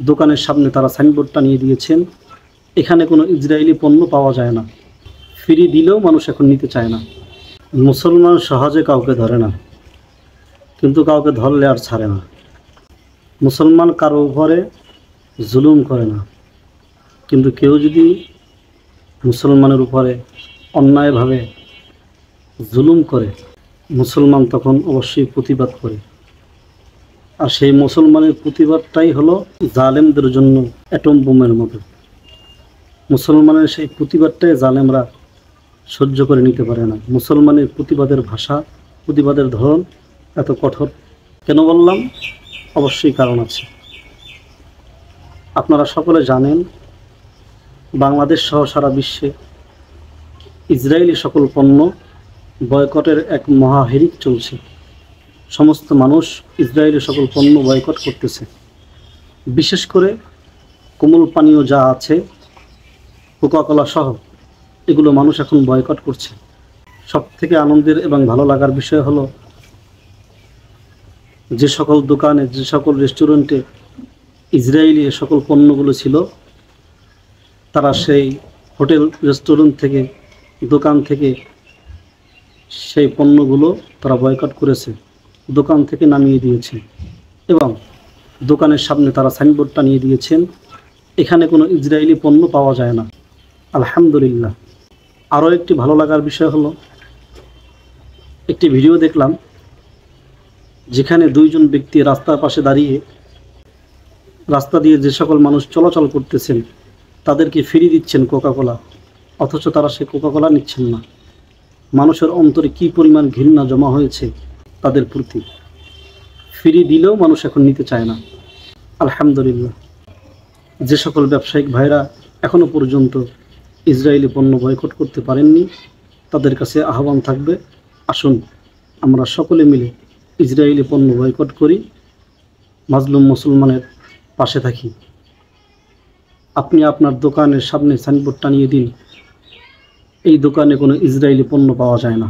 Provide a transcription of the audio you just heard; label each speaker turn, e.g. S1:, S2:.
S1: দোকানের সামনে তারা সাইনবোর্ড টানিয়ে দিয়েছেন, এখানে কোনো ইসরায়েলি পণ্য পাওয়া যায় না। ফ্রি দিলেও মানুষ এখন নিতে চায় না। মুসলমান সহজে কাউকে ধরে না, কিন্তু কাউকে ধরলে আর ছাড়ে না। মুসলমান কারো উপরে জুলুম করে না, কিন্তু কেউ যদি মুসলমানের উপরে অন্যায়ভাবে জুলুম করে, মুসলমান তখন অবশ্যই প্রতিবাদ করে। আর সেই মুসলমানের প্রতিবাদটাই হলো জালেমদের জন্য অ্যাটম বোমের মতো। মুসলমানের সেই প্রতিবাদটাই জালেমরা সহ্য করে নিতে পারে না। মুসলমানের প্রতিবাদের ভাষা, প্রতিবাদের ধরন এত কঠোর কেন বললাম? অবশ্যই কারণ আছে। আপনারা সকলে জানেন, বাংলাদেশ সহ সারা বিশ্বে ইসরায়েলি সকল পণ্য বয়কটের এক মহাহিরিক চলছে। সমস্ত মানুষ ইসরায়েলি সকল পণ্য বয়কট করতেছে। বিশেষ করে কোমল পানীয় যা আছে, কোকাকোলা সহ, এগুলো মানুষ এখন বয়কট করছে। সবথেকে আনন্দের এবং ভালো লাগার বিষয় হলো, যে সকল দোকানে, যে সকল রেস্টুরেন্টে ইসরায়েলি এ সকল পণ্যগুলো ছিল, তারা সেই হোটেল, রেস্টুরেন্ট থেকে, দোকান থেকে সেই পণ্যগুলো তারা বয়কট করেছে, দোকান থেকে নামিয়ে দিয়েছে এবং দোকানের সামনে তারা সাইনবোর্ড টানিয়ে দিয়েছেন, এখানে কোনো ইসরায়েলি পণ্য পাওয়া যায় না। আলহামদুলিল্লাহ। আরও একটি ভালো লাগার বিষয় হলো, একটি ভিডিও দেখলাম যেখানে দুইজন ব্যক্তি রাস্তার পাশে দাঁড়িয়ে রাস্তা দিয়ে যে সকল মানুষ চলাচল করতেছেন তাদেরকে ফ্রি দিচ্ছেন কোকাকোলা, অথচ তারা সে কোকাকোলা নিচ্ছেন না। মানুষের অন্তরে কী পরিমাণ ঘৃণা জমা হয়েছে তাদের প্রতি। ফ্রি দিলেও মানুষ এখন নিতে চায় না। আলহামদুলিল্লাহ। যে সকল ব্যবসায়িক ভাইরা এখনও পর্যন্ত ইসরায়েলি পণ্য বয়কট করতে পারেননি, তাদের কাছে আহ্বান থাকবে, আসুন আমরা সকলে মিলে ইসরায়েলি পণ্য বয়কট করি, মাজলুম মুসলমানের পাশে থাকি। আপনি আপনার দোকানের সামনে সাইনবোর্ড টানিয়ে দিন, এই দোকানে কোনো ইসরায়েলি পণ্য পাওয়া যায় না।